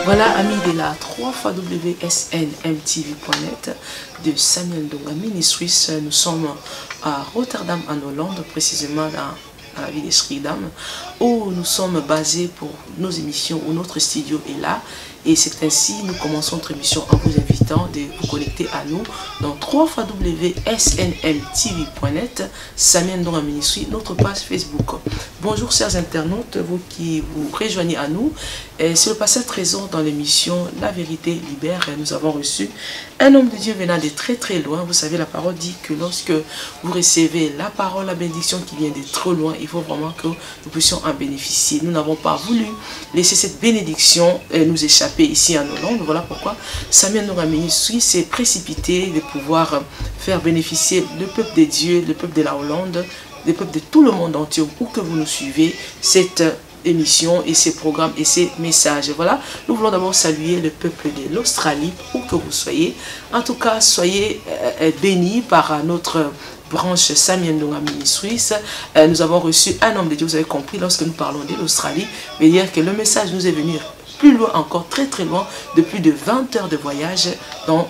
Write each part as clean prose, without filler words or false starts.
Voilà, amis de la 3xwsnmtv.net de Samuel Ndonga Ministries. Nous sommes à Rotterdam, en Hollande, précisément dans la ville de Schiedam, où nous sommes basés pour nos émissions, où notre studio est là. Et c'est ainsi nous commençons notre émission en vous invitant de vous connecter à nous dans www.snmtv.net, Samuel Ndonga Ministries, notre page Facebook. Bonjour chers internautes, vous qui vous rejoignez à nous. C'est le pasteur Trésor dans l'émission La Vérité Libère. Nous avons reçu un homme de Dieu venant de très très loin. Vous savez, la parole dit que lorsque vous recevez la parole, la bénédiction qui vient de trop loin, il faut vraiment que nous puissions en bénéficier. Nous n'avons pas voulu laisser cette bénédiction nous échapper ici en Hollande. Voilà pourquoi Samuel Ndonga Ministries s'est précipité de pouvoir faire bénéficier le peuple de Dieu, le peuple de la Hollande, le peuple de tout le monde entier, où que vous nous suivez, cette émission et ces programmes et ces messages. Voilà, nous voulons d'abord saluer le peuple de l'Australie, où que vous soyez. En tout cas, soyez bénis par notre branche Samuel Ndonga Ministries. Nous avons reçu un homme de Dieu, vous avez compris, lorsque nous parlons de l'Australie, veut dire que le message nous est venu plus loin encore, très très loin, de plus de 20 heures de voyage dans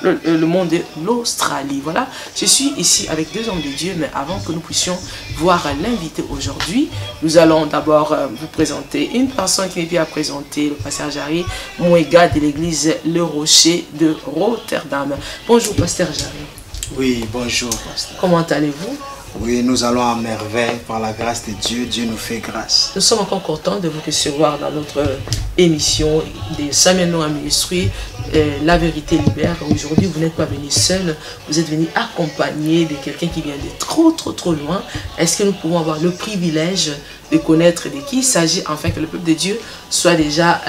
le monde de l'Australie. Voilà, je suis ici avec deux hommes de Dieu, mais avant que nous puissions voir l'invité aujourd'hui, nous allons d'abord vous présenter une personne qui vient à présenter, le pasteur Jarry Mouega de l'église Le Rocher de Rotterdam. Bonjour pasteur Jarry. Oui, bonjour pasteur. Comment allez-vous? Oui, nous allons à merveille par la grâce de Dieu. Dieu nous fait grâce. Nous sommes encore contents de vous recevoir dans notre émission de Samuel Ndonga Ministries, La Vérité Libère. Aujourd'hui, vous n'êtes pas venu seul, vous êtes venu accompagné de quelqu'un qui vient de trop loin. Est-ce que nous pouvons avoir le privilège de connaître de qui il s'agit, afin que le peuple de Dieu soit déjà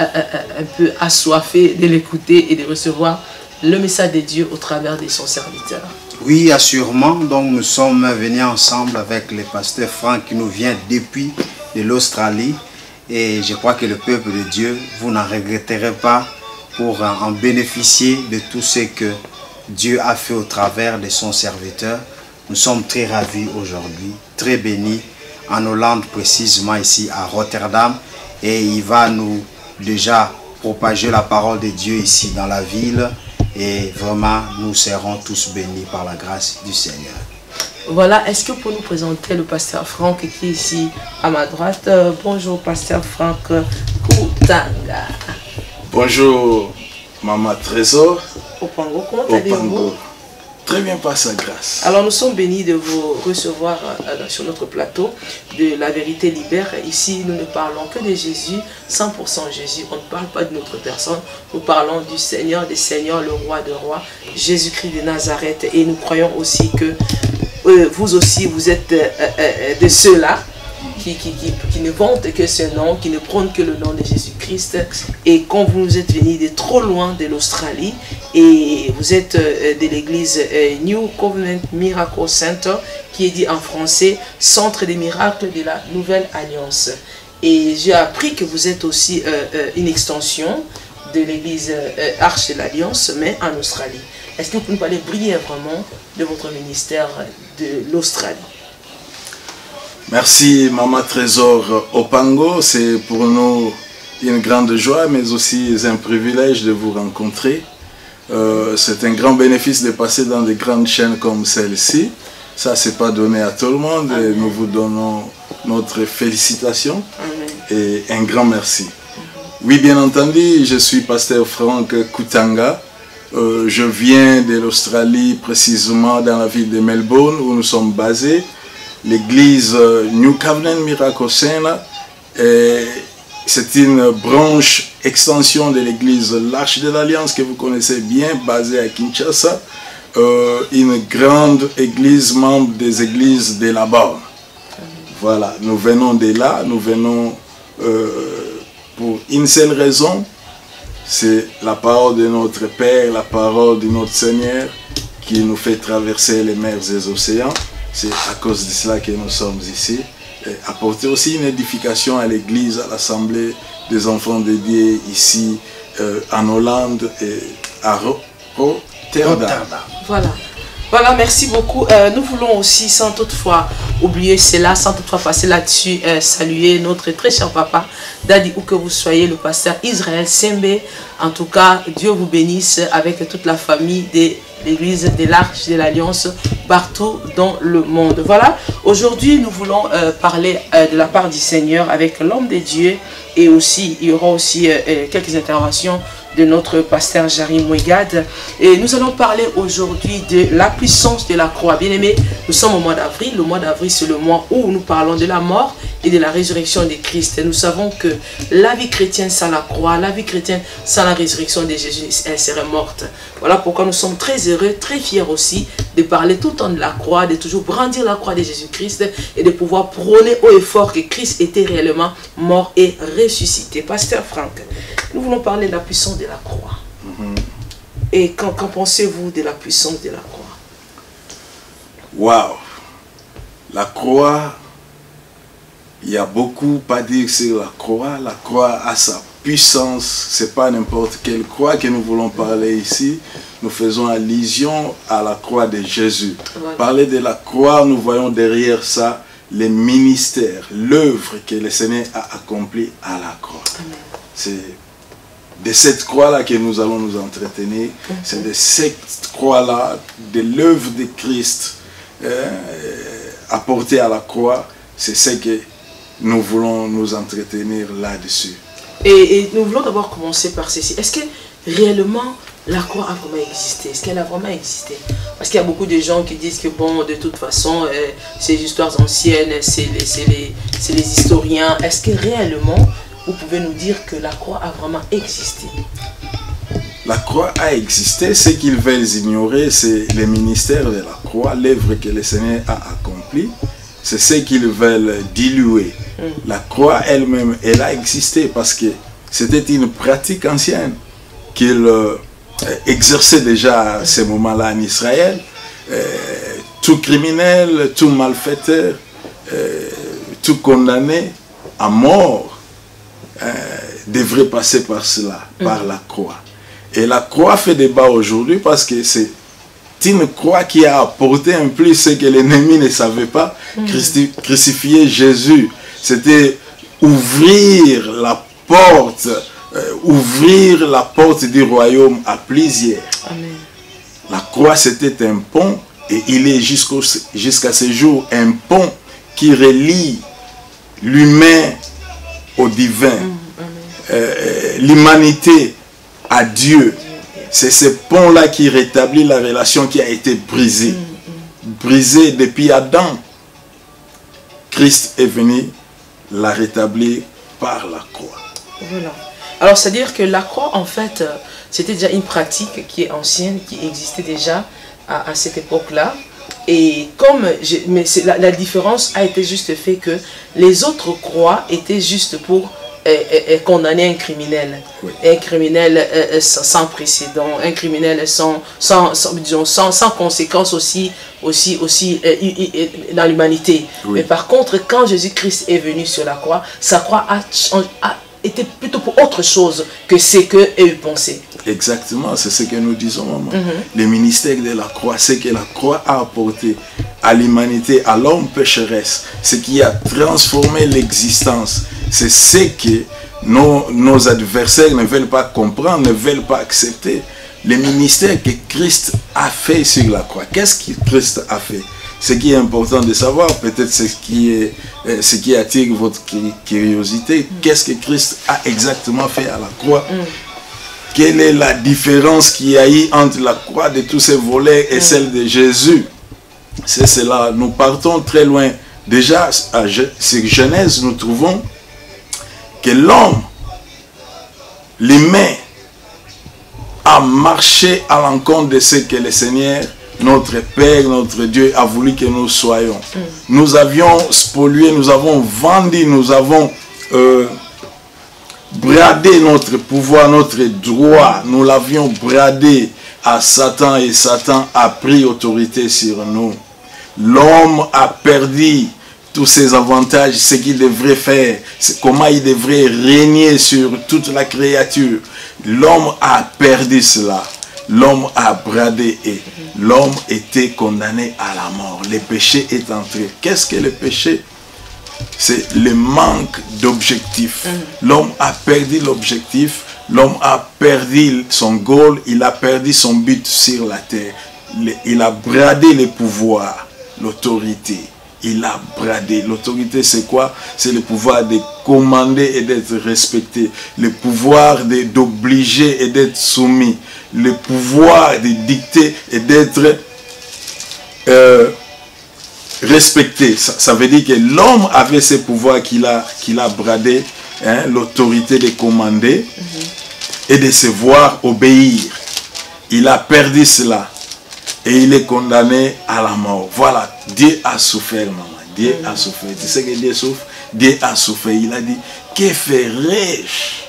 un peu assoiffé de l'écouter et de recevoir le message de Dieu au travers de son serviteur? Oui, assurément. Donc nous sommes venus ensemble avec le pasteur Franck qui nous vient depuis de l'Australie. Et je crois que le peuple de Dieu, vous n'en regretterez pas pour en bénéficier de tout ce que Dieu a fait au travers de son serviteur. Nous sommes très ravis aujourd'hui, très bénis en Hollande, précisément ici à Rotterdam. Et il va nous déjà propager la parole de Dieu ici dans la ville. Et vraiment, nous serons tous bénis par la grâce du Seigneur. Voilà, est-ce que vous pouvez nous présenter le pasteur Franck qui est ici à ma droite? Bonjour, pasteur Franck Kutanga. Bonjour, Maman Trésor. Opango, comment allez-vous? Très bien par sa grâce. Alors, nous sommes bénis de vous recevoir sur notre plateau de La Vérité Libère. Ici, nous ne parlons que de Jésus, 100% Jésus. On ne parle pas de notre personne. Nous parlons du Seigneur des Seigneurs, le Roi de Rois, Jésus-Christ de Nazareth. Et nous croyons aussi que vous aussi, vous êtes de ceux-là qui ne vantent que ce nom, qui ne prônent que le nom de Jésus-Christ. Et quand vous êtes venus de trop loin de l'Australie, et vous êtes de l'église New Covenant Miracle Center, qui est dit en français Centre des miracles de la Nouvelle Alliance. Et j'ai appris que vous êtes aussi une extension de l'église Arche de l'Alliance, mais en Australie. Est-ce que vous pouvez nous parler brièvement de votre ministère de l'Australie? Merci Maman Trésor Opango, c'est pour nous une grande joie mais aussi un privilège de vous rencontrer. C'est un grand bénéfice de passer dans des grandes chaînes comme celle-ci. Ça, c'est pas donné à tout le monde et nous vous donnons notre félicitation et un grand merci. Oui, bien entendu, je suis pasteur Franck Kutanga. Je viens de l'Australie, précisément dans la ville de Melbourne où nous sommes basés. L'église New Covenant Miracle Center, c'est une branche extension de l'église L'Arche de l'Alliance que vous connaissez bien, basée à Kinshasa, une grande église, membre des églises de là-bas. Voilà, nous venons de là, nous venons pour une seule raison, c'est la parole de notre Père, la parole de notre Seigneur qui nous fait traverser les mers et les océans. C'est à cause de cela que nous sommes ici. Et apporter aussi une édification à l'église, à l'assemblée des enfants de Dieu ici en Hollande et à Rotterdam. Voilà. Voilà, merci beaucoup. Nous voulons aussi, sans toutefois oublier cela, sans toutefois passer là-dessus, saluer notre très cher papa, Daddy, où que vous soyez, le pasteur Israël Sembe. En tout cas, Dieu vous bénisse avec toute la famille de l'église de l'Arche de l'Alliance partout dans le monde. Voilà, aujourd'hui, nous voulons parler de la part du Seigneur avec l'homme de Dieu, et aussi, il y aura aussi quelques interventions de notre pasteur Jari Mouegad. Et nous allons parler aujourd'hui de la puissance de la croix. Bien aimé, nous sommes au mois d'avril. Le mois d'avril, c'est le mois où nous parlons de la mort et de la résurrection de Christ. Et nous savons que la vie chrétienne sans la croix, la vie chrétienne sans la résurrection de Jésus, elle serait morte. Voilà pourquoi nous sommes très heureux, très fiers aussi de parler tout le temps de la croix, de toujours brandir la croix de Jésus-Christ et de pouvoir prôner haut et fort que Christ était réellement mort et ressuscité. Pasteur Franck, nous voulons parler de la puissance de la croix. Et qu'en pensez-vous de la puissance de la croix? Waouh! La croix, il y a beaucoup à dire sur la croix. La croix a sa puissance. Ce n'est pas n'importe quelle croix que nous voulons parler ici. Nous faisons allusion à la croix de Jésus. Voilà. Parler de la croix, nous voyons derrière ça les ministères, l'œuvre que le Seigneur a accomplie à la croix. C'est de cette croix-là que nous allons nous entretenir. C'est de cette croix-là, de l'œuvre de Christ apportée à la croix. C'est ce que nous voulons nous entretenir là-dessus. Et nous voulons d'abord commencer par ceci. Est-ce que réellement la croix a vraiment existé? Est-ce qu'elle a vraiment existé? Parce qu'il y a beaucoup de gens qui disent que bon, de toute façon, ces histoires anciennes, c'est les historiens. Est-ce que réellement, vous pouvez nous dire que la croix a vraiment existé? La croix a existé. Ce qu'ils veulent ignorer, c'est le ministère de la croix, l'œuvre que le Seigneur a accomplie. C'est ce qu'ils veulent diluer. La croix elle-même, elle a existé parce que c'était une pratique ancienne qu'ils exerçaient déjà à ce moment-là en Israël. Tout criminel, tout malfaiteur, tout condamné à mort devrait passer par cela, par la croix. Et la croix fait débat aujourd'hui parce que c'est une croix qui a apporté un plus ce que l'ennemi ne savait pas. Crucifier Jésus, c'était ouvrir la porte du royaume à plusieurs. Amen. La croix, c'était un pont, et il est jusqu'à ce jour un pont qui relie l'humain au divin, l'humanité à Dieu. C'est ce pont-là qui rétablit la relation qui a été brisée. Brisée depuis Adam. Christ est venu la rétablir par la croix. Voilà. Alors, c'est-à-dire que la croix, en fait, c'était déjà une pratique qui est ancienne, qui existait déjà à cette époque-là. Et comme, mais la différence a été juste fait que les autres croix étaient juste pour condamner un criminel. Oui. Un criminel sans précédent, un criminel sans conséquences aussi dans l'humanité. Oui. Mais par contre, quand Jésus-Christ est venu sur la croix, sa croix a été plutôt pour autre chose que ce qu'eux pensaient. Exactement, c'est ce que nous disons, maman. Le ministère de la croix, c'est que la croix a apporté à l'humanité, à l'homme pécheresse, ce qui a transformé l'existence. C'est ce que nos adversaires ne veulent pas comprendre, ne veulent pas accepter. Le ministère que Christ a fait sur la croix. Qu'est-ce que Christ a fait? Ce qui est important de savoir, peut-être ce qui attire votre curiosité, qu'est-ce que Christ a exactement fait à la croix? Quelle est la différence qu'il y a eu entre la croix de tous ces voleurs et celle de Jésus? C'est cela. Nous partons très loin. Déjà, sur Genèse, nous trouvons que l'homme, l'humain, a marché à l'encontre de ce que le Seigneur, notre Père, notre Dieu, a voulu que nous soyons. Nous avions spolié, nous avons vendu, nous avons bradé notre pouvoir, notre droit. Nous l'avions bradé à Satan et Satan a pris autorité sur nous. L'homme a perdu tous ses avantages, ce qu'il devrait faire, comment il devrait régner sur toute la créature. L'homme a perdu cela. l'homme a bradé et l'homme était condamné à la mort. Le péché est entré. Qu'est-ce que le péché? C'est le manque d'objectif. L'homme a perdu l'objectif, l'homme a perdu son goal, il a perdu son but sur la terre. Il a bradé le pouvoir, l'autorité. Il a bradé. L'autorité, c'est quoi? C'est le pouvoir de commander et d'être respecté. Le pouvoir d'obliger et d'être soumis. Le pouvoir de dicter et d'être respecté. Ça veut dire que l'homme avait ce pouvoir qu'il a bradé, hein, l'autorité de commander et de se voir obéir. Il a perdu cela. Et il est condamné à la mort. Voilà, Dieu a souffert, maman. Dieu a souffert. Tu sais que Dieu souffre? Dieu a souffert. Il a dit, que ferai-je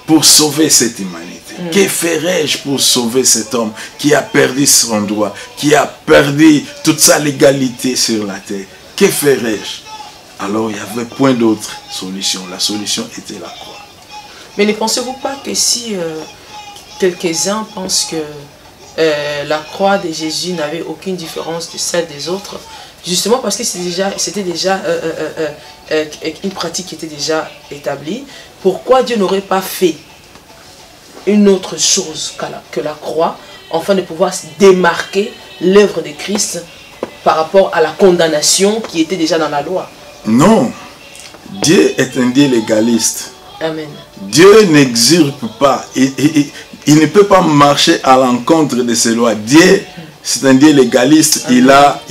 pour sauver cette humanité? Que ferai-je pour sauver cet homme qui a perdu son droit, qui a perdu toute sa légalité sur la terre? Que ferai-je? Alors, il n'y avait point d'autre solution. La solution était la croix. Mais ne pensez-vous pas que si quelques-uns pensent que la croix de Jésus n'avait aucune différence de celle des autres, justement parce que c'était déjà une pratique qui était déjà établie, pourquoi Dieu n'aurait pas fait une autre chose que la croix, afin de pouvoir démarquer l'œuvre de Christ par rapport à la condamnation qui était déjà dans la loi? Non, Dieu est un Dieu légaliste. Amen. Dieu n'exurpe pas. Il ne peut pas marcher à l'encontre de ses lois. Dieu, c'est un Dieu légaliste. Il a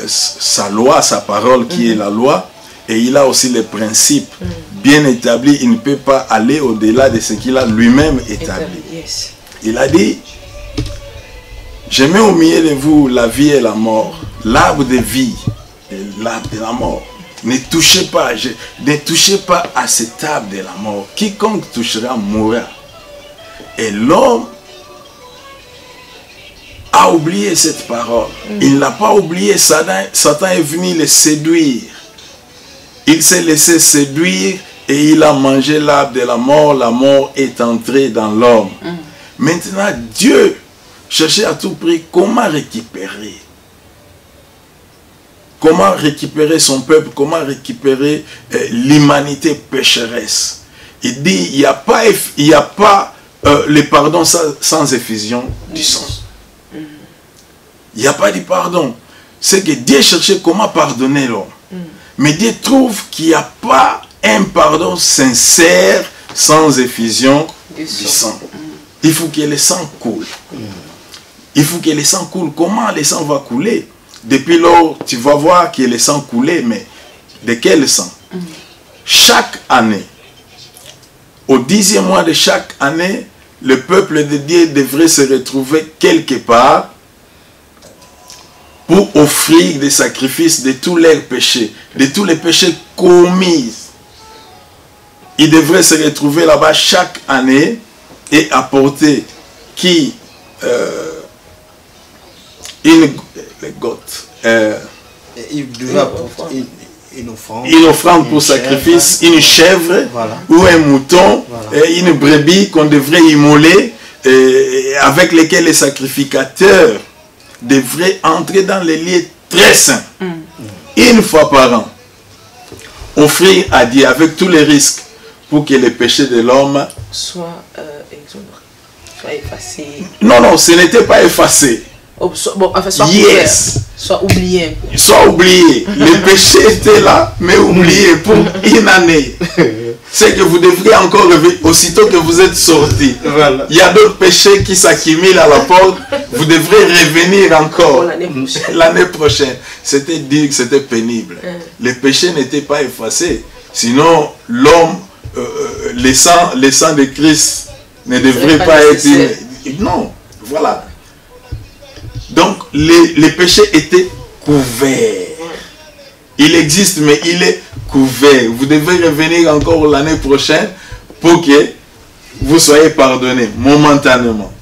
sa loi, sa parole qui est la loi. Et il a aussi les principes bien établis. Il ne peut pas aller au-delà de ce qu'il a lui-même établi. Yes. Il a dit, je mets au milieu de vous la vie et la mort. L'arbre de vie et l'arbre de la mort. Ne touchez pas à cet arbre de la mort. Quiconque touchera mourra. Et l'homme a oublié cette parole. Il n'a pas oublié. Satan est venu le séduire. Il s'est laissé séduire et il a mangé l'arbre de la mort. La mort est entrée dans l'homme. Maintenant, Dieu cherchait à tout prix comment récupérer. Comment récupérer son peuple, comment récupérer l'humanité pécheresse. Il dit, il n'y a pas le pardon sans effusion du sang. Il n'y a pas de pardon. C'est que Dieu cherchait comment pardonner l'homme. Mais Dieu trouve qu'il n'y a pas un pardon sincère sans effusion du sang. Il faut que le sang coule. Il faut que le sang coule. Comment le sang va couler? Depuis lors, tu vas voir que le sang coulait, mais de quel sang? Chaque année, au 10e mois de chaque année, le peuple de Dieu devrait se retrouver quelque part pour offrir des sacrifices de tous leurs péchés, de tous les péchés commis. Ils devraient se retrouver là-bas chaque année et apporter il devait apporter une offrande pour sacrifice, une chèvre, voilà, ou un mouton, voilà, et une brebis qu'on devrait immoler, avec lesquels les sacrificateurs devraient entrer dans les lieux très saints, une fois par an, offrir à Dieu avec tous les risques pour que les péchés de l'homme soient effacés. Non, non, ce n'était pas effacé. Soit oublié. Soit oublié. Les péchés étaient là, mais oubliés pour une année. C'est que vous devriez encore revenir aussitôt que vous êtes sortis. Voilà. Il y a d'autres péchés qui s'accumulent à la porte. Vous devrez revenir encore l'année prochaine. C'était dur, c'était pénible. Les péchés n'étaient pas effacés. Sinon, l'homme, le sang de Christ ne devrait pas être... Non, voilà. Donc, les péchés étaient couverts. Il existe, mais il est couvert. Vous devez revenir encore l'année prochaine pour que vous soyez pardonnés momentanément.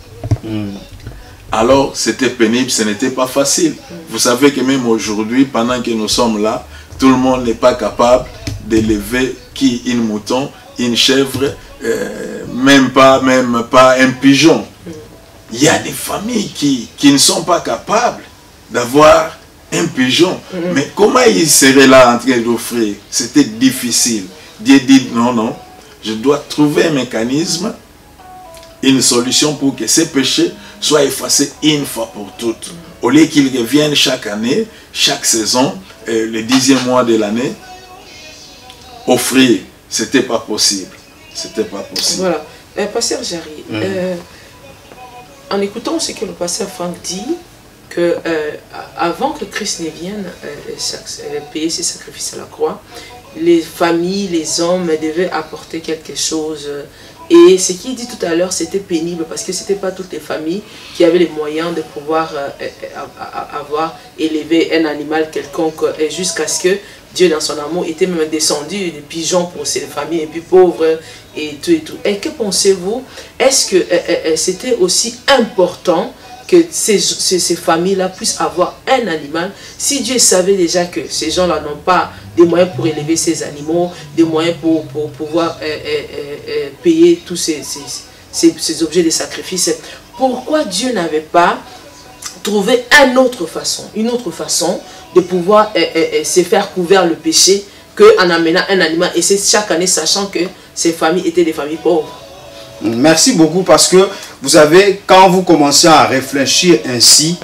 Alors, c'était pénible, ce n'était pas facile. Vous savez que même aujourd'hui, pendant que nous sommes là, tout le monde n'est pas capable d'élever une mouton, une chèvre, même pas un pigeon. Il y a des familles qui ne sont pas capables d'avoir un pigeon. Mais comment ils seraient là en train d'offrir? C'était difficile. Dieu dit non, non, je dois trouver un mécanisme, une solution pour que ces péchés soient effacés une fois pour toutes. Au lieu qu'ils reviennent chaque année, chaque saison, le 10e mois de l'année, offrir, c'était pas possible. C'était pas possible. Voilà. Pasteur Jarry, en écoutant ce que le pasteur Franck dit, que avant que Christ ne vienne payer ses sacrifices à la croix, les familles, les hommes devaient apporter quelque chose. Et ce qu'il dit tout à l'heure, c'était pénible parce que ce n'était pas toutes les familles qui avaient les moyens de pouvoir avoir élevé un animal quelconque jusqu'à ce que Dieu, dans son amour, était même descendu des pigeons pour ces familles les plus pauvres et tout et tout. Et que pensez-vous? Est-ce que c'était aussi important que ces familles-là puissent avoir un animal, si Dieu savait déjà que ces gens-là n'ont pas des moyens pour élever ces animaux, des moyens pour pouvoir payer tous ces objets de sacrifice, pourquoi Dieu n'avait pas trouvé une autre façon de pouvoir se faire couvrir le péché qu'en amenant un animal, et c'est chaque année, sachant que ces familles étaient des familles pauvres? Merci beaucoup, parce que vous savez, quand vous commencez à réfléchir ainsi,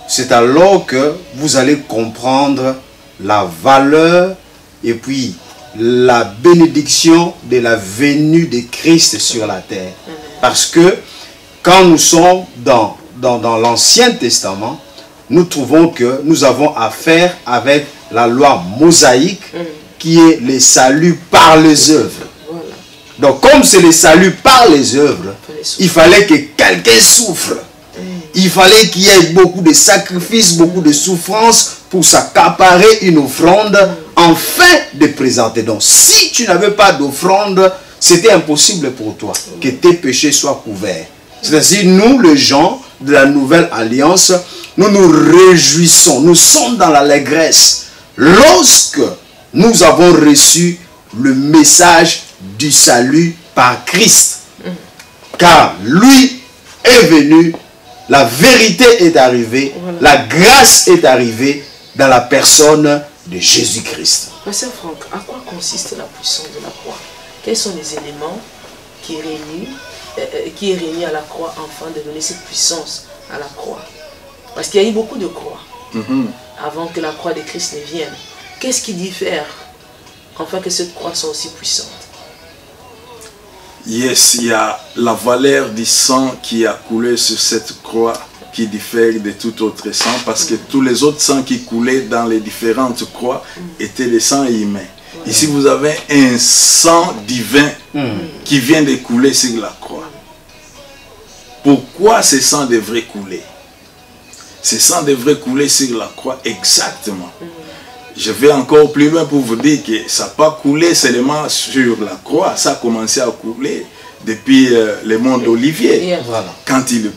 c'est alors que vous allez comprendre la valeur et puis la bénédiction de la venue de Christ sur la terre. Parce que quand nous sommes dans l'Ancien Testament, nous trouvons que nous avons affaire avec la loi mosaïque qui est le salut par les œuvres. Donc, comme c'est le salut par les œuvres, il fallait que quelqu'un souffre. Il fallait qu'il y ait beaucoup de sacrifices, beaucoup de souffrances pour s'accaparer une offrande afin de présenter. Donc, si tu n'avais pas d'offrande, c'était impossible pour toi que tes péchés soient couverts. C'est-à-dire, nous, les gens de la Nouvelle Alliance, nous nous réjouissons, nous sommes dans l'allégresse lorsque nous avons reçu le message du salut par Christ. Car lui est venu, la vérité est arrivée, la grâce est arrivée dans la personne de Jésus-Christ. Pasteur Franck, à quoi consiste la puissance de la croix? Quels sont les éléments qui est réunis à la croix afin de donner cette puissance à la croix? Parce qu'il y a eu beaucoup de croix avant que la croix de Christ ne vienne. Qu'est-ce qui diffère afin que cette croix soit aussi puissante? Yes, il y a la valeur du sang qui a coulé sur cette croix qui diffère de tout autre sang, parce que tous les autres sangs qui coulaient dans les différentes croix étaient les sangs humains. Ici, vous avez un sang divin qui vient de couler sur la croix. Pourquoi ce sang devrait couler? Ce sang devrait couler sur la croix exactement. Je vais encore plus loin pour vous dire que ça n'a pas coulé seulement sur la croix, ça a commencé à couler depuis le mont d'Olivier. Quand il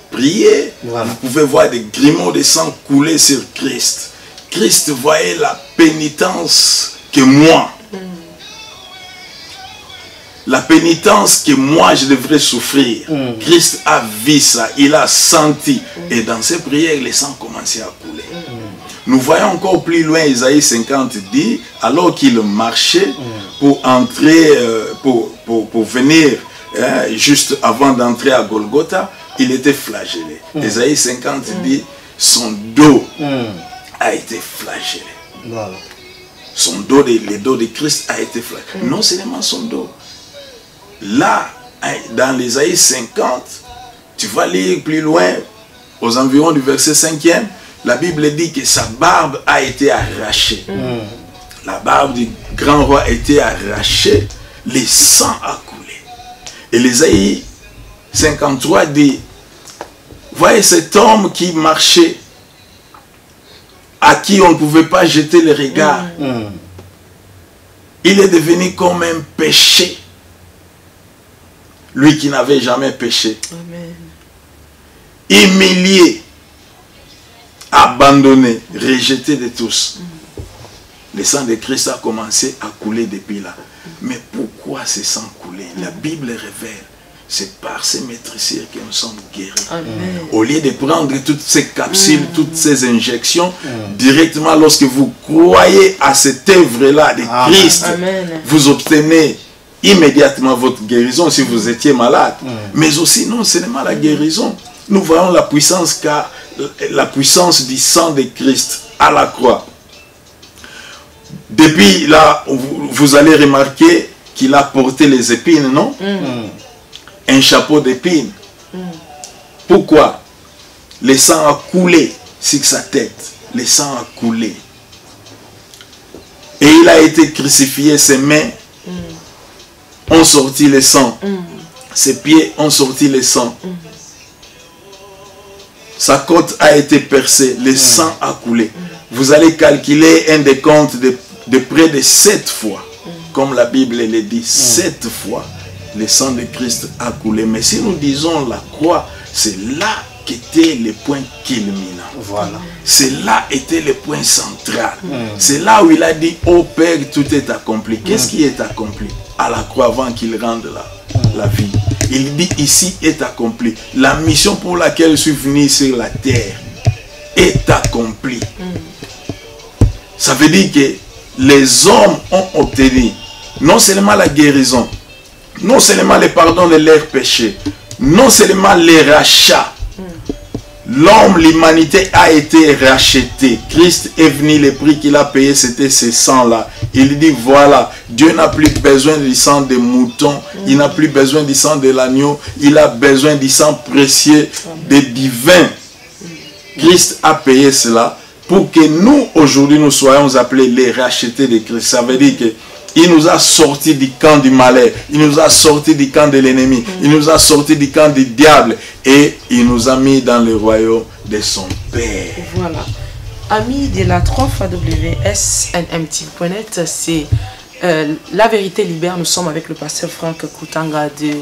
priait, vous pouvez voir des grumeaux de sang couler sur Christ. Christ voyait la pénitence que moi, la pénitence que moi je devrais souffrir. Christ a vu ça, il a senti. Et dans ses prières, le sang commençait à couler. Nous voyons encore plus loin, Isaïe 50 dit, alors qu'il marchait pour entrer, pour venir, juste avant d'entrer à Golgotha, il était flagellé. Isaïe 50 dit, son dos a été flagellé. Son dos, le dos de Christ a été flagellé. Non seulement son dos. Là, dans l'Isaïe 50, tu vas lire plus loin, aux environs du verset 5e, la Bible dit que sa barbe a été arrachée. La barbe du grand roi a été arrachée. Le sang a coulé. Et l'Isaïe 53 dit, voyez cet homme qui marchait, à qui on ne pouvait pas jeter le regard. Il est devenu comme un péché. Lui qui n'avait jamais péché. Humilié. Abandonné, rejeté de tous. Le sang de Christ a commencé à couler depuis là. Mais pourquoi ce sang coulait? coulé. La Bible révèle. C'est par ces maîtrissures que nous sommes guéris. Amen. Au lieu de prendre toutes ces capsules, toutes ces injections, directement lorsque vous croyez à cette œuvre-là de Christ, vous obtenez immédiatement votre guérison si vous étiez malade. Mais aussi, non seulement la guérison, nous voyons la puissance du sang de Christ à la croix. Depuis là, vous allez remarquer qu'il a porté les épines, non? Un chapeau d'épines. Pourquoi? Le sang a coulé sur sa tête. Le sang a coulé. Et il a été crucifié, ses mains ont sorti le sang. Ses pieds ont sorti le sang. Sa côte a été percée. Le sang a coulé. Vous allez calculer un décompte de près de 7 fois. Comme la Bible le dit, 7 fois. Le sang de Christ a coulé. Mais si nous disons la croix, c'est là qu'était le point culminant. Voilà. C'est là était le point central. C'est là où il a dit, ô Père, tout est accompli. Qu'est-ce qui est accompli? À la croix avant qu'il rende la vie. Il dit, ici est accompli. La mission pour laquelle je suis venu sur la terre est accomplie. Ça veut dire que les hommes ont obtenu non seulement la guérison, non seulement le pardon de leurs péchés, non seulement les rachats. L'homme, l'humanité a été rachetée. Christ est venu, le prix qu'il a payé, c'était ce sang-là. Il dit, voilà, Dieu n'a plus besoin du sang des moutons, il n'a plus besoin du sang de l'agneau, il a besoin du sang précieux des divins. Christ a payé cela pour que nous, aujourd'hui, nous soyons appelés les rachetés de Christ. Ça veut dire que il nous a sortis du camp du malheur. Il nous a sortis du camp de l'ennemi. Il nous a sortis du camp du diable. Et il nous a mis dans le royaume de son Père. Voilà. Amis de la 3WSNMT.net, c'est La Vérité Libère. Nous sommes avec le pasteur Franck Koutanga de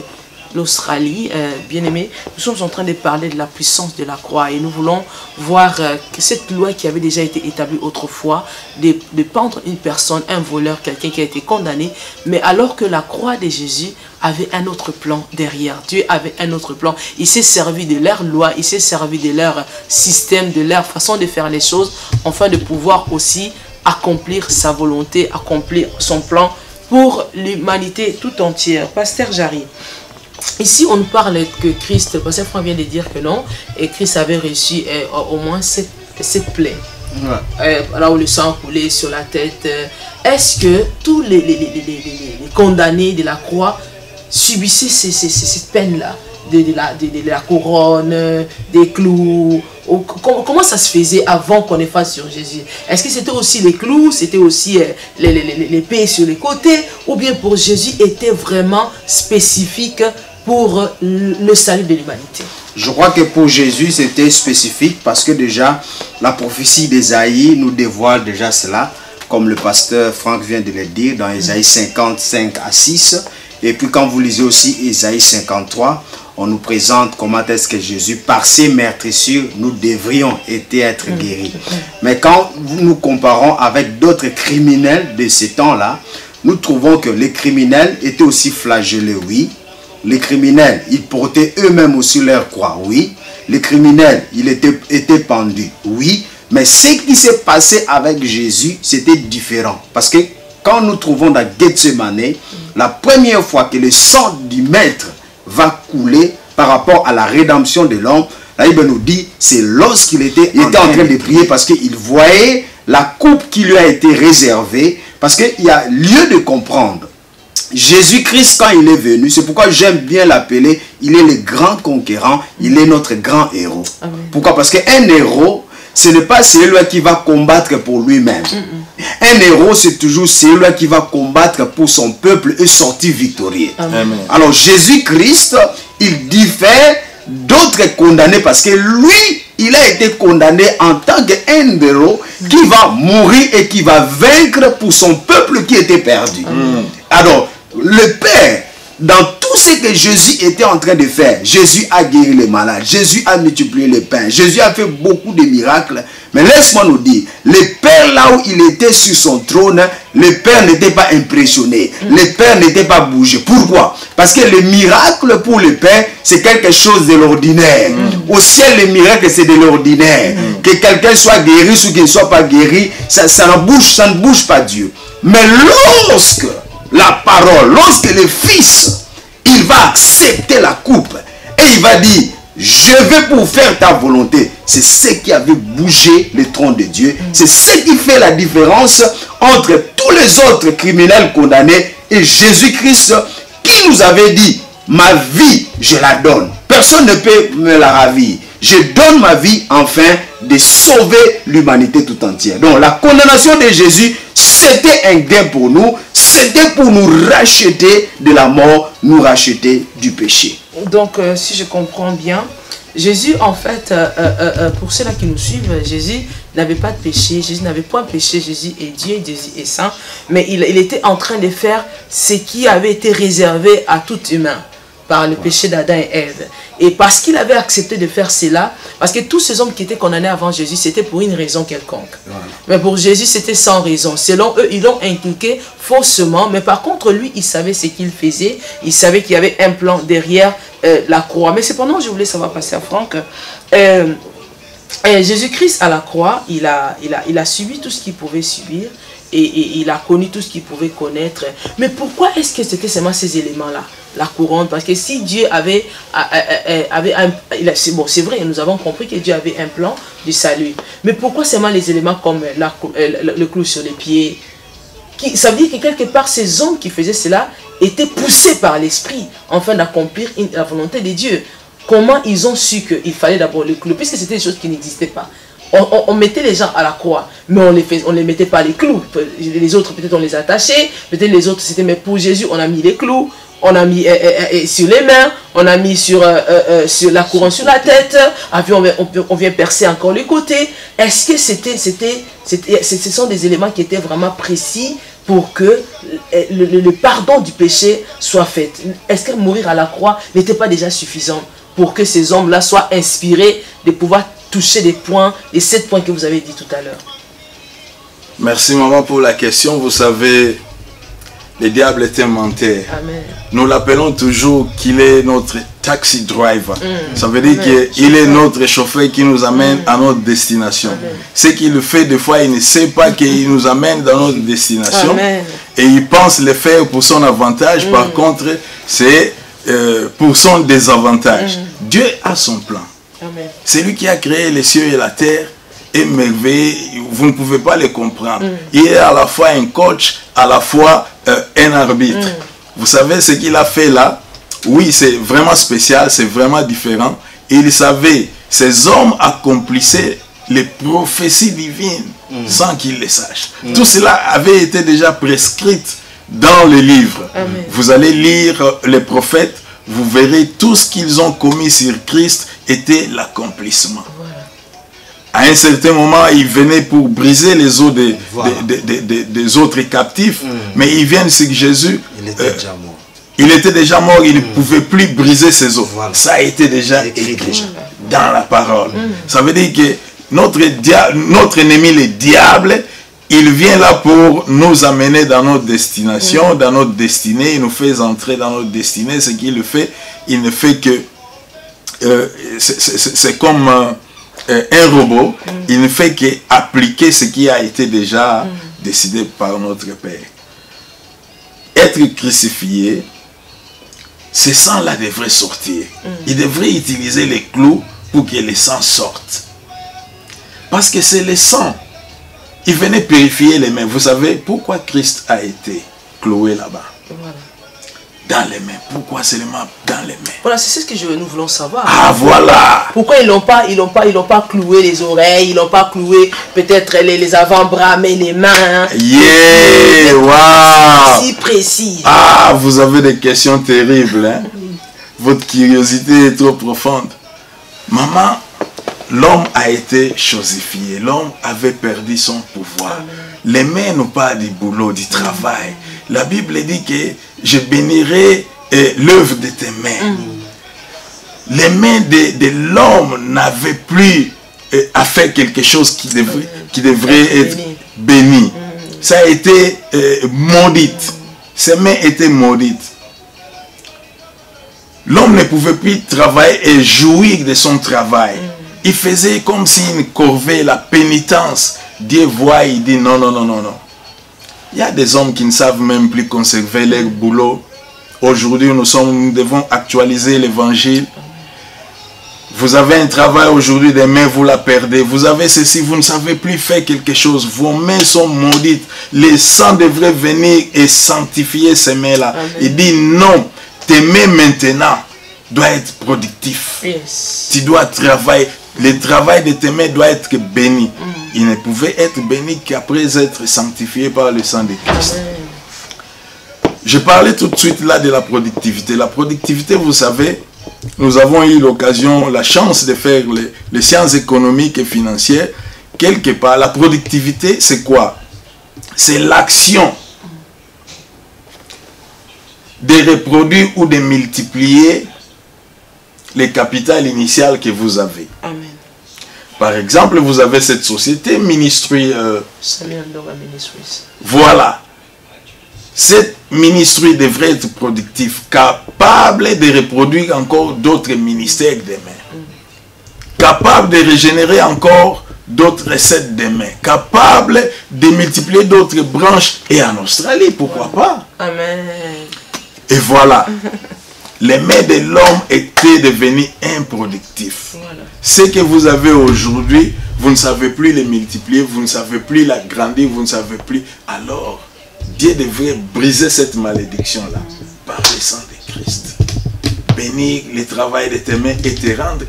l'Australie. Bien-aimé, nous sommes en train de parler de la puissance de la croix et nous voulons voir que cette loi qui avait déjà été établie autrefois de pendre une personne, un voleur, quelqu'un qui a été condamné, mais alors que la croix de Jésus avait un autre plan derrière. Dieu avait un autre plan. Il s'est servi de leur loi, il s'est servi de leur système, de leur façon de faire les choses, afin de pouvoir aussi accomplir sa volonté, accomplir son plan pour l'humanité tout entière. Pasteur Jarry, ici, on nous parle que Christ, le pasteur Franck vient de dire que non, et Christ avait reçu au moins 7 plaies. Là où le sang coulait sur la tête. Est-ce que tous les condamnés de la croix subissaient cette peine-là, de la couronne, des clous? Comment ça se faisait avant qu'on ait face sur Jésus? Est-ce que c'était aussi les clous, c'était aussi les épées sur les côtés, ou bien pour Jésus était vraiment spécifique pour le salut de l'humanité? Je crois que pour Jésus, c'était spécifique parce que déjà, la prophétie d'Ésaïe nous dévoile déjà cela, comme le pasteur Franck vient de le dire dans Ésaïe 55 à 6. Et puis quand vous lisez aussi Ésaïe 53, on nous présente comment est-ce que Jésus, par ses meurtrissures, nous devrions être guéris. Mais quand nous comparons avec d'autres criminels de ces temps-là, nous trouvons que les criminels étaient aussi flagellés, oui. Les criminels, ils portaient eux-mêmes aussi leur croix, oui. Les criminels, ils étaient pendus, oui. Mais ce qui s'est passé avec Jésus, c'était différent. Parce que quand nous trouvons dans Gethsemane, la première fois que le sang du maître va couler par rapport à la rédemption de l'homme, la Bible nous dit, c'est lorsqu'il était en train de prier parce qu'il voyait la coupe qui lui a été réservée. Parce qu'il y a lieu de comprendre. Jésus-Christ, quand il est venu, c'est pourquoi j'aime bien l'appeler, il est le grand conquérant, il est notre grand héros. Amen. Pourquoi? Parce qu'un héros, ce n'est pas celui qui va combattre pour lui-même. Un héros, c'est toujours celui qui va combattre pour son peuple et sortir victorieux. Amen. Alors Jésus-Christ, il diffère d'autres condamnés parce que lui, il a été condamné en tant qu'un héros qui va mourir et qui va vaincre pour son peuple qui était perdu. Alors, le Père, dans tout tout ce que Jésus était en train de faire, Jésus a guéri les malades, Jésus a multiplié les pains, Jésus a fait beaucoup de miracles. Mais laisse-moi nous dire, le Père là où il était sur son trône, le Père n'était pas impressionné, le Père n'était pas bougé. Pourquoi? Parce que le miracle pour le Père, c'est quelque chose de l'ordinaire. Au ciel, le miracle, c'est de l'ordinaire. Que quelqu'un soit guéri ou qu'il ne soit pas guéri, ça ne bouge pas Dieu. Mais lorsque la parole, lorsque le Fils, il va accepter la coupe et il va dire, je vais pour faire ta volonté. C'est ce qui avait bougé le trône de Dieu. C'est ce qui fait la différence entre tous les autres criminels condamnés et Jésus-Christ qui nous avait dit, ma vie, je la donne. Personne ne peut me la ravir. Je donne ma vie afin de sauver l'humanité tout entière. Donc la condamnation de Jésus, c'était un gain pour nous. C'était pour nous racheter de la mort, nous racheter du péché. Donc, si je comprends bien, Jésus, en fait, pour ceux-là qui nous suivent, Jésus n'avait pas de péché, Jésus n'avait pas de péché, Jésus est Dieu, Jésus est saint, mais il était en train de faire ce qui avait été réservé à tout humain par le péché d'Adam et Ève. Et parce qu'il avait accepté de faire cela, parce que tous ces hommes qui étaient condamnés avant Jésus, c'était pour une raison quelconque. Voilà. Mais pour Jésus, c'était sans raison. Selon eux, ils l'ont inculqué faussement, mais par contre, lui, il savait ce qu'il faisait. Il savait qu'il y avait un plan derrière la croix. Mais cependant, je voulais savoir, passer à Franck, Jésus-Christ à la croix, il a subi tout ce qu'il pouvait subir. Et il a connu tout ce qu'il pouvait connaître. Mais pourquoi est-ce que c'était seulement ces éléments-là? La couronne, parce que si Dieu avait bon, c'est vrai, nous avons compris que Dieu avait un plan du salut. Mais pourquoi seulement les éléments comme le clou sur les pieds? Ça veut dire que quelque part, ces hommes qui faisaient cela étaient poussés par l'esprit afin d'accomplir la volonté de Dieu. Comment ils ont su qu'il fallait d'abord le clou? Puisque c'était des choses qui n'existaient pas. On mettait les gens à la croix, mais on les mettait pas les clous. Les autres, peut-être on les attachait, peut-être les autres, c'était, mais pour Jésus, on a mis les clous, on a mis sur les mains, on a mis sur la couronne sur la tête, on vient percer encore les côtés. Est-ce que ce sont des éléments qui étaient vraiment précis pour que le pardon du péché soit fait? Est-ce que mourir à la croix n'était pas déjà suffisant pour que ces hommes-là soient inspirés de pouvoir toucher des points, les 7 points que vous avez dit tout à l'heure? Merci maman pour la question. Vous savez, le diable est un menteur. Amen. Nous l'appelons toujours qu'il est notre taxi driver. Ça veut dire qu'il est notre chauffeur qui nous amène à notre destination. Ce qu'il fait, des fois, il ne sait pas qu'il nous amène dans notre destination. Amen. Et il pense le faire pour son avantage. Par contre, c'est pour son désavantage. Dieu a son plan. C'est lui qui a créé les cieux et la terre, est merveilleux, vous ne pouvez pas le comprendre. Il est à la fois un coach, à la fois un arbitre. Vous savez ce qu'il a fait là? Oui, c'est vraiment spécial, c'est vraiment différent. Il savait, ces hommes accomplissaient les prophéties divines sans qu'ils les sachent. Tout cela avait été déjà prescrit dans le livre. Vous allez lire les prophètes, vous verrez tout ce qu'ils ont commis sur Christ était l'accomplissement. Voilà. À un certain moment, ils venaient pour briser les os des autres captifs, mais ils viennent sur Jésus. Il était déjà mort. Il était déjà mort, il ne pouvait plus briser ses os. Voilà. Ça a été déjà écrit dans la parole. Ça veut dire que notre ennemi, le diable, il vient là pour nous amener dans notre destination, dans notre destinée. Il nous fait entrer dans notre destinée. Ce qu'il fait, il ne fait que... c'est comme un robot. Il ne fait qu'appliquer ce qui a été déjà décidé par notre Père. Être crucifié, ce sang-là devrait sortir. Il devrait utiliser les clous pour que le sang sorte. Parce que c'est le sang. Il venait purifier les mains. Vous savez pourquoi Christ a été cloué là-bas? Voilà. Dans les mains. Pourquoi seulement dans les mains? Voilà, c'est ce que nous voulons savoir. Ah, voilà. Pourquoi ils n'ont pas cloué les oreilles, ils n'ont pas cloué peut-être les avant-bras, mais les mains. Yeah, wow. Si précis. Ah, vous avez des questions terribles. Hein? Votre curiosité est trop profonde. Maman, l'homme a été chosifié. L'homme avait perdu son pouvoir. Amen. Les mains n'ont pas du boulot, du travail. La Bible dit que je bénirai l'œuvre de tes mains. Les mains de l'homme n'avaient plus à faire quelque chose qui devrait être béni. Ça a été maudite. Ses mains étaient maudites. L'homme ne pouvait plus travailler et jouir de son travail. Il faisait comme si une corvée, la pénitence. Dieu voit, il dit non, non, non, non, non. Il y a des hommes qui ne savent même plus conserver leur boulot. Aujourd'hui, nous devons actualiser l'évangile. Vous avez un travail aujourd'hui, demain vous la perdez. Vous avez ceci, vous ne savez plus faire quelque chose. Vos mains sont maudites. Le sang devrait venir et sanctifier ces mains-là. Il dit non, tes mains maintenant doivent être productifs. Yes. Tu dois travailler. Le travail de tes mains doit être béni. Il ne pouvait être béni qu'après être sanctifié par le sang de Christ. Je parlais tout de suite là de la productivité. La productivité, vous savez, nous avons eu l'occasion, la chance de faire les sciences économiques et financières. Quelque part, la productivité, c'est quoi? C'est l'action de reproduire ou de multiplier le capital initial que vous avez. Amen. Par exemple, vous avez cette société, Ministry. Voilà. Cette ministry devrait être productive, capable de reproduire encore d'autres ministères demain, capable de régénérer encore d'autres recettes demain, capable de multiplier d'autres branches, et en Australie, pourquoi pas? Amen. Et voilà, les mains de l'homme étaient devenues improductifs. Voilà. Ce que vous avez aujourd'hui, vous ne savez plus les multiplier, vous ne savez plus l'agrandir, vous ne savez plus. Alors, Dieu devrait briser cette malédiction-là par le sang de Christ. Bénir le travail de tes mains et te rendre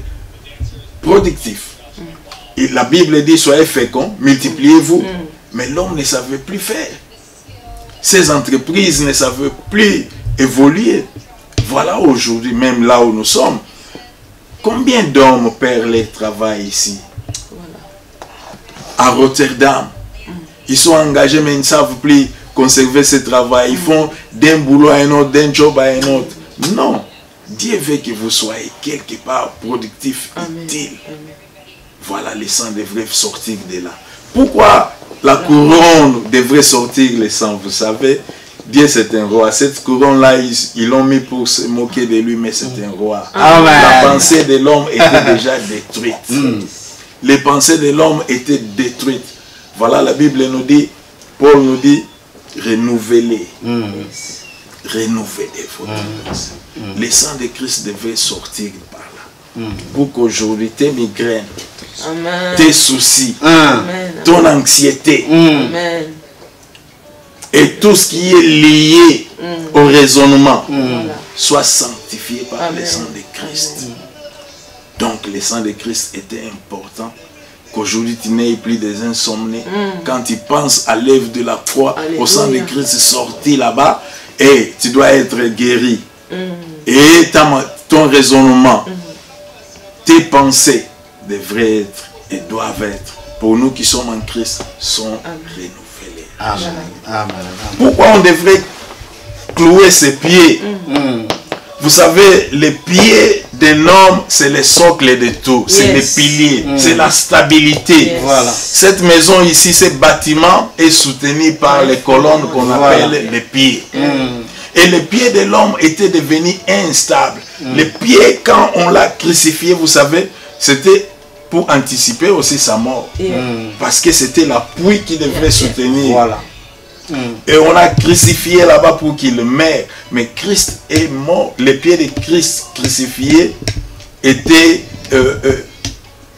productif. Et la Bible dit, soyez féconds, multipliez-vous. Mais l'homme ne savait plus faire. Ces entreprises ne savaient plus évoluer. Voilà aujourd'hui, même là où nous sommes, combien d'hommes perdent leur travail ici? À Rotterdam, ils sont engagés mais ils ne savent plus conserver ce travail. Ils font d'un boulot à un autre, d'un job à un autre. Non. Dieu veut que vous soyez quelque part productif, utile. Voilà, le sang devrait sortir de là. Pourquoi la couronne devrait sortir le sang? Vous savez, Dieu c'est un roi. Cette couronne-là, ils l'ont mis pour se moquer de lui, mais c'est un roi. La pensée de l'homme était déjà détruite. Les pensées de l'homme étaient détruites. Voilà, la Bible nous dit, Paul nous dit, renouvelez. Renouvelez votre pensée. Le sang de Christ devait sortir par là. Pour qu'aujourd'hui, tes migraines, tes soucis, ton anxiété, et tout ce qui est lié au raisonnement soit sanctifié par le sang de Christ. Donc le sang de Christ était important. Qu'aujourd'hui tu n'aies plus des insomnies. Quand tu penses à l'œuvre de la croix, au sang de Christ sorti là-bas, et tu dois être guéri. Et ton raisonnement, tes pensées devraient être et doivent être, pour nous qui sommes en Christ, sont renouvelées. Amen. Amen. Pourquoi on devrait clouer ses pieds? Vous savez, les pieds d'un homme, c'est le socle de tout. C'est les piliers, c'est la stabilité. Voilà. Cette maison ici, ce bâtiment est soutenu par les colonnes qu'on appelle les pieds. Et les pieds de l'homme étaient devenus instables. Les pieds, quand on l'a crucifié, vous savez, c'était pour anticiper aussi sa mort. Parce que c'était l'appui qui devrait soutenir. Voilà. Et on a crucifié là-bas pour qu'il meure. Mais Christ est mort. Les pieds de Christ crucifiés étaient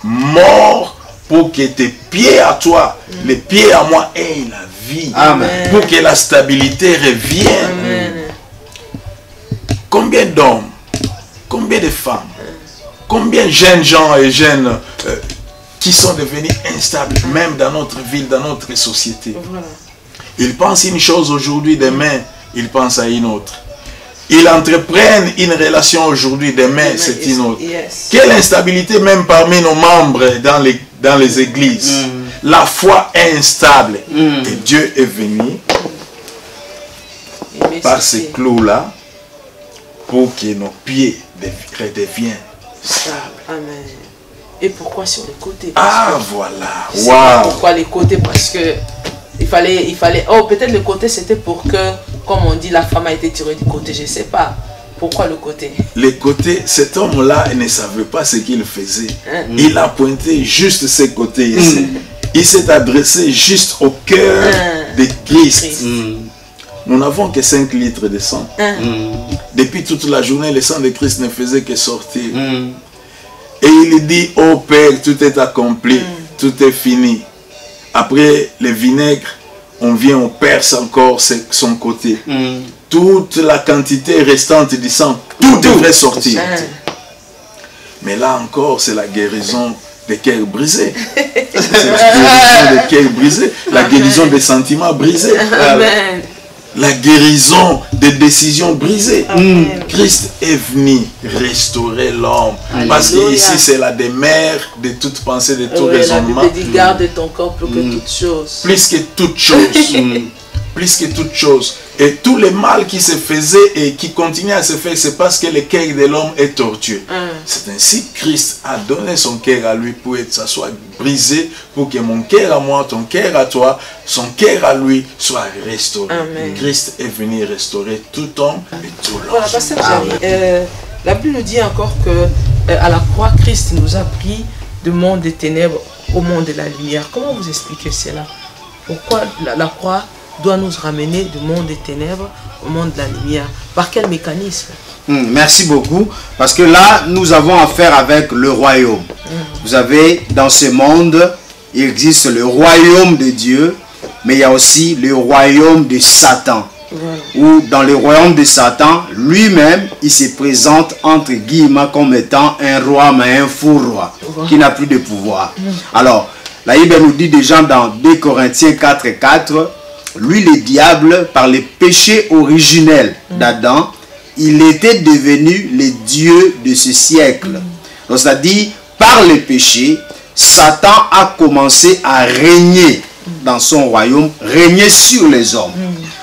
morts pour que tes pieds à toi, les pieds à moi aient la vie. Amen. Pour que la stabilité revienne. Amen. Combien d'hommes, combien de femmes, combien de jeunes gens et jeunes qui sont devenus instables, même dans notre ville, dans notre société. Ils pensent une chose aujourd'hui, demain, ils pensent à une autre. Ils entreprennent une relation aujourd'hui, demain, c'est une autre. Quelle instabilité même parmi nos membres dans les églises. La foi est instable. Et Dieu est venu par ces clous-là pour que nos pieds redeviennent stables. Amen. Et pourquoi sur les côtés? Ah, voilà. Wow. Pourquoi les côtés? Parce que il fallait. Oh, peut-être le côté c'était pour que, comme on dit, la femme a été tirée du côté. Je ne sais pas. Pourquoi le côté? Le côté, cet homme-là ne savait pas ce qu'il faisait. Il a pointé juste ses côtés ici. Il s'est adressé juste au cœur de Christ. Nous n'avons que 5 litres de sang. Depuis toute la journée, le sang de Christ ne faisait que sortir. Et il dit, oh Père, tout est accompli, tout est fini. Après le vinaigre, on vient, on perce encore son côté. Toute la quantité restante du sang, tout devrait sortir. Mais là encore, c'est la guérison des cœurs brisés. C'est la guérison des cœurs brisés, la guérison des sentiments brisés. Amen. La guérison des décisions brisées. Christ est venu restaurer l'homme. Parce que ici c'est la demeure de toute pensée, de tout raisonnement. La Bible dit garde ton corps plus que toute chose. Plus que toute chose. Plus que toute chose. Et tout le mal qui se faisait et qui continue à se faire, c'est parce que le cœur de l'homme est tortueux. C'est ainsi que Christ a donné son cœur à lui pour que ça soit brisé, pour que mon cœur à moi, ton cœur à toi, son cœur à lui soit restauré. Amen. Christ est venu restaurer tout homme et tout l'homme. Voilà, pasteur Jerry, la Bible nous dit encore que à la croix, Christ nous a pris du monde des ténèbres au monde de la lumière. Comment vous expliquez cela? Pourquoi la croix doit nous ramener du monde des ténèbres au monde de la lumière? Par quel mécanisme? Merci beaucoup. Parce que là, nous avons affaire avec le royaume. Vous avez, dans ce monde, il existe le royaume de Dieu, mais il y a aussi le royaume de Satan. Ou dans le royaume de Satan, lui-même, il se présente entre guillemets comme étant un roi, mais un faux roi, qui n'a plus de pouvoir. Alors, la Bible nous dit déjà dans 2 Corinthiens 4:4, lui, le diable, par les péchés originels d'Adam, il était devenu le Dieu de ce siècle. Donc, c'est-à-dire, par les péchés, Satan a commencé à régner dans son royaume, régner sur les hommes.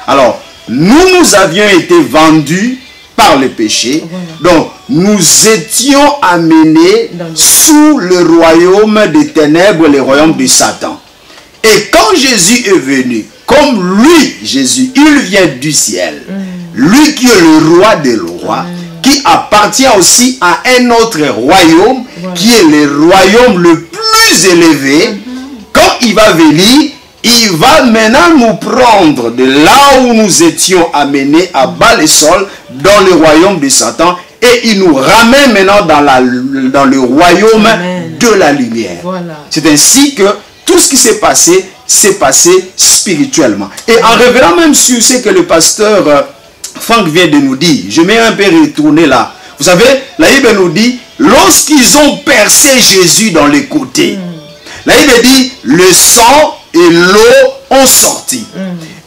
Alors, nous avions été vendus par le péché. Donc, nous étions amenés sous le royaume des ténèbres, le royaume de Satan. Et quand Jésus est venu, comme lui, Jésus, il vient du ciel, lui qui est le roi des rois, qui appartient aussi à un autre royaume, qui est le royaume le plus élevé, quand il va venir, il va maintenant nous prendre de là où nous étions amenés à bas le sol, dans le royaume de Satan, et il nous ramène maintenant dans le royaume de la lumière. C'est ainsi que tout ce qui s'est passé spirituellement. Et en revenant même sur ce que le pasteur Franck vient de nous dire, je vais un peu retourner là. Vous savez, la Bible nous dit, lorsqu'ils ont percé Jésus dans les côtés, la Bible dit, le sang et l'eau ont sorti.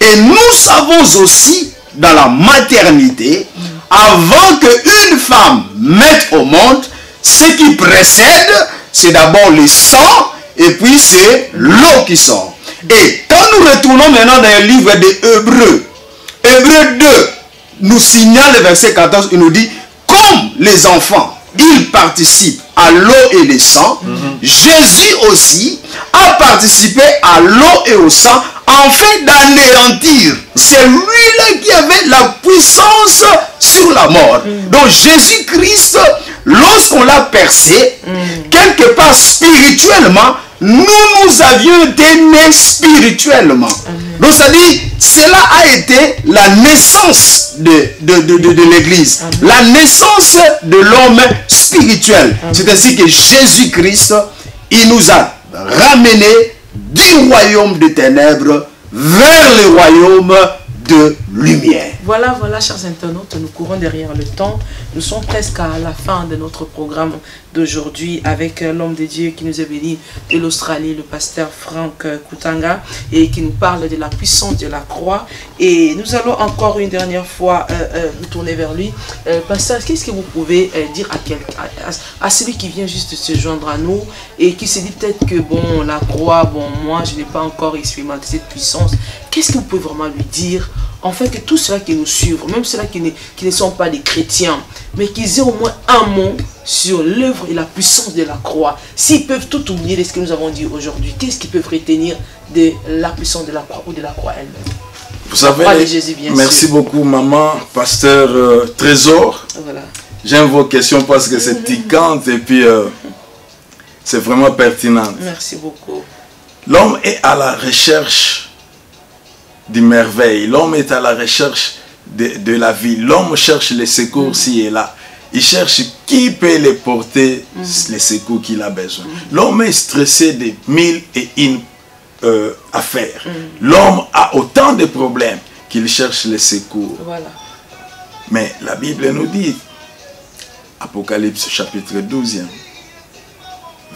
Et nous savons aussi, dans la maternité, avant qu'une femme mette au monde, ce qui précède, c'est d'abord le sang, et puis c'est l'eau qui sort. Et quand nous retournons maintenant dans le livre des Hébreux, Hébreux 2 nous signale le verset 14, il nous dit, comme les enfants, ils participent à l'eau et le sang, Jésus aussi a participé à l'eau et au sang, afin d'anéantir celui-là qui avait la puissance sur la mort. Donc Jésus-Christ, lorsqu'on l'a percé, quelque part spirituellement, nous avions été nés spirituellement. Donc ça dit, cela a été la naissance de l'Église, la naissance de l'homme spirituel. C'est ainsi que Jésus-Christ, il nous a ramenés du royaume des ténèbres vers le royaume de lumière. Voilà, chers internautes, nous courons derrière le temps. Nous sommes presque à la fin de notre programme d'aujourd'hui avec l'homme de Dieu qui nous est venu de l'Australie, le pasteur Franck Kutanga, et qui nous parle de la puissance de la croix. Et nous allons encore une dernière fois nous tourner vers lui. Pasteur, qu'est-ce que vous pouvez dire à celui qui vient juste de se joindre à nous et qui se dit peut-être que bon, la croix, bon, moi je n'ai pas encore expérimenté cette puissance. Qu'est-ce que vous pouvez vraiment lui dire en fait, que tous ceux qui nous suivent, même ceux qui ne sont pas des chrétiens, mais qu'ils aient au moins un mot sur l'œuvre et la puissance de la croix. S'ils peuvent tout oublier de ce que nous avons dit aujourd'hui, qu'est-ce qu'ils peuvent retenir de la puissance de la croix ou de la croix elle-même? Vous savez, Jésus, merci beaucoup maman, pasteur Trésor. Voilà. J'aime vos questions parce que c'est piquant et puis c'est vraiment pertinent. Merci beaucoup. L'homme est à la recherche des merveilles. L'homme est à la recherche de la vie. L'homme cherche les secours ci et là. Il cherche qui peut les porter, les secours qu'il a besoin. L'homme est stressé de 1001 affaires. L'homme a autant de problèmes qu'il cherche les secours. Voilà. Mais la Bible nous dit, Apocalypse chapitre 12e,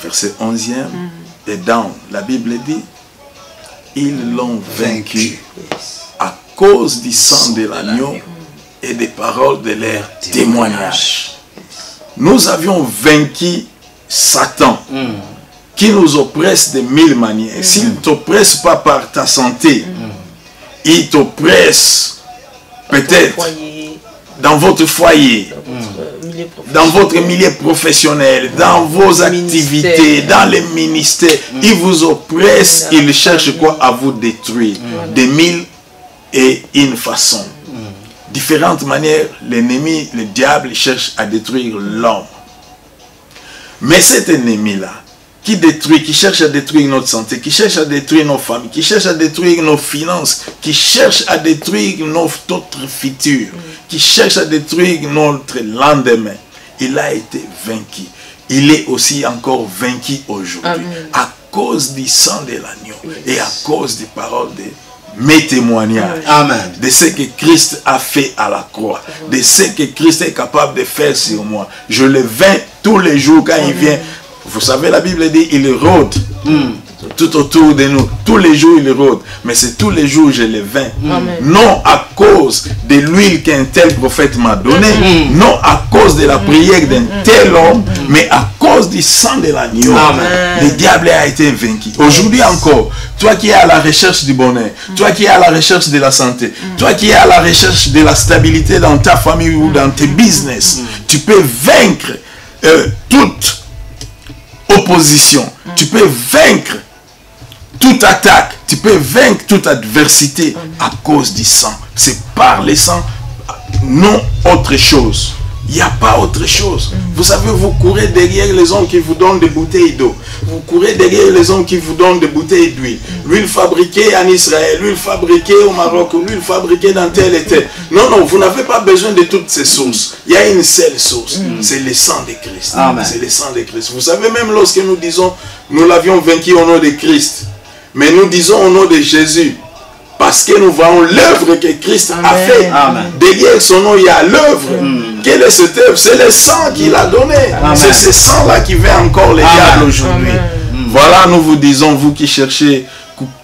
verset 11e, et dans la Bible dit, ils l'ont vaincu à cause du sang de l'agneau et des paroles de leur témoignage. Nous avions vaincu Satan qui nous oppresse de 1000 manières. S'il ne t'oppresse pas par ta santé, il t'oppresse peut-être dans votre foyer, dans votre milieu professionnel, dans vos activités, dans les ministères. Il vous oppresse, il cherche quoi? À vous détruire. De 1001 façons. Différentes manières, l'ennemi, le diable cherche à détruire l'homme. Mais cet ennemi-là, qui détruit, qui cherche à détruire notre santé, qui cherche à détruire nos familles, qui cherche à détruire nos finances, qui cherche à détruire notre futur, qui cherche à détruire notre lendemain, il a été vaincu. Il est aussi encore vaincu aujourd'hui à cause du sang de l'agneau et à cause des paroles de mes témoignages. Amen. De ce que Christ a fait à la croix, de ce que Christ est capable de faire sur moi. Je le vainc tous les jours quand il vient. Vous savez, la Bible dit, il rôde tout autour de nous. Tous les jours, il rôde. Mais c'est tous les jours, je le vainc. Non à cause de l'huile qu'un tel prophète m'a donné. Non à cause de la prière d'un tel homme. Mais à cause du sang de l'agneau. Le diable a été vaincu. Aujourd'hui encore, toi qui es à la recherche du bonheur, toi qui es à la recherche de la santé, toi qui es à la recherche de la stabilité dans ta famille ou dans tes business, tu peux vaincre toute opposition, tu peux vaincre toute attaque, tu peux vaincre toute adversité à cause du sang. C'est par le sang, non autre chose. Il n'y a pas autre chose. Vous savez, vous courez derrière les hommes qui vous donnent des bouteilles d'eau. Vous courez derrière les hommes qui vous donnent des bouteilles d'huile. L'huile fabriquée en Israël, l'huile fabriquée au Maroc, l'huile fabriquée dans tel et tel. Non, non, vous n'avez pas besoin de toutes ces sources. Il y a une seule source. C'est le sang de Christ. C'est le sang de Christ. Vous savez, même lorsque nous disons, nous l'avions vaincu au nom de Christ. Mais nous disons au nom de Jésus. Parce que nous voyons l'œuvre que Christ a fait. Derrière son nom, il y a l'œuvre. Quelle est cette œuvre? C'est le sang qu'il a donné. C'est ce sang-là qui fait encore les diables aujourd'hui. Voilà, nous vous disons, vous qui cherchez,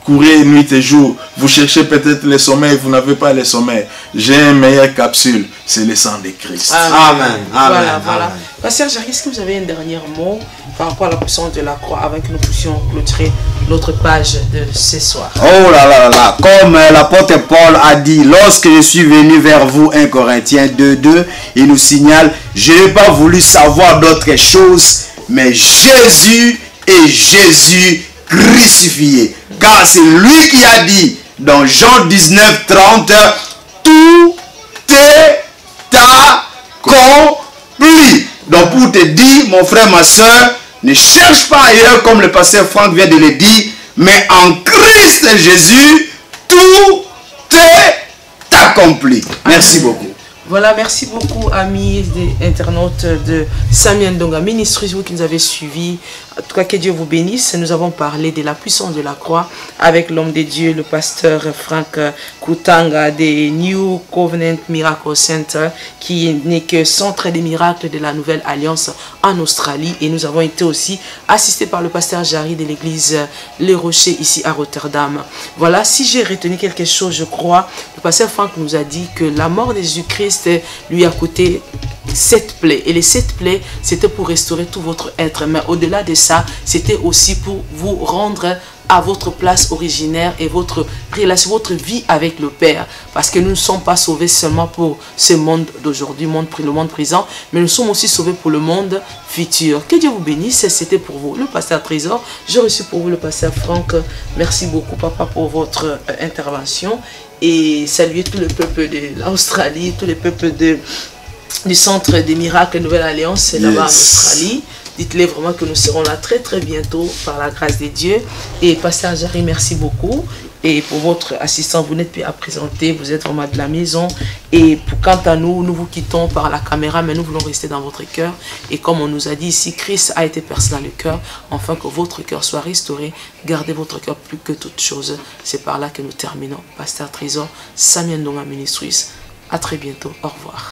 courez nuit et jour, vous cherchez peut-être le sommeil, vous n'avez pas le sommeil. J'ai une meilleure capsule, c'est le sang de Christ. Amen. Voilà. Pasteur Jacques, est-ce que vous avez un dernier mot par rapport à la puissance de la croix avant que nous puissions clôturer notre page de ce soir? Oh là là là là, comme l'apôtre Paul a dit, lorsque je suis venu vers vous, 1 Corinthiens 2:2, il nous signale, je n'ai pas voulu savoir d'autres choses, mais Jésus et Jésus crucifié. Car c'est lui qui a dit dans Jean 19:30, tout est accompli. Donc pour te dire, mon frère, ma soeur, ne cherche pas ailleurs comme le pasteur Franck vient de le dire, mais en Christ Jésus, tout est accompli. Merci beaucoup. Voilà, merci beaucoup amis des internautes de Samia Ndonga Ministries, vous qui nous avez suivis. En tout cas, que Dieu vous bénisse. Nous avons parlé de la puissance de la croix avec l'homme de Dieu, le pasteur Franck Koutanga des New Covenant Miracle Center, qui n'est que centre des miracles de la Nouvelle Alliance en Australie. Et nous avons été aussi assistés par le pasteur Jarry de l'église Les Rochers ici à Rotterdam. Voilà, si j'ai retenu quelque chose, je crois, le pasteur Franck nous a dit que la mort de Jésus-Christ lui a coûté 7 plaies. Et les 7 plaies, c'était pour restaurer tout votre être. Mais au-delà de ça, c'était aussi pour vous rendre à votre place originaire et votre relation, votre vie avec le Père. Parce que nous ne sommes pas sauvés seulement pour ce monde d'aujourd'hui, le monde présent, mais nous sommes aussi sauvés pour le monde futur. Que Dieu vous bénisse. C'était pour vous le pasteur Trésor. J'ai reçu pour vous le pasteur Franck. Merci beaucoup, papa, pour votre intervention. Et saluer tout le peuple de l'Australie, tout le peuple du Centre des Miracles Nouvelle Alliance, là-bas en Australie. Dites-les vraiment que nous serons là très très bientôt par la grâce de Dieu. Et pasteur Jarry, merci beaucoup. Et pour votre assistant, vous n'êtes plus à présenter, vous êtes vraiment de la maison. Et quant à nous, nous vous quittons par la caméra, mais nous voulons rester dans votre cœur. Et comme on nous a dit ici, Christ a été percé dans le cœur, afin que votre cœur soit restauré. Gardez votre cœur plus que toute chose. C'est par là que nous terminons. Pasteur Trésor, Samuel Ndonga Ministries. À très bientôt. Au revoir.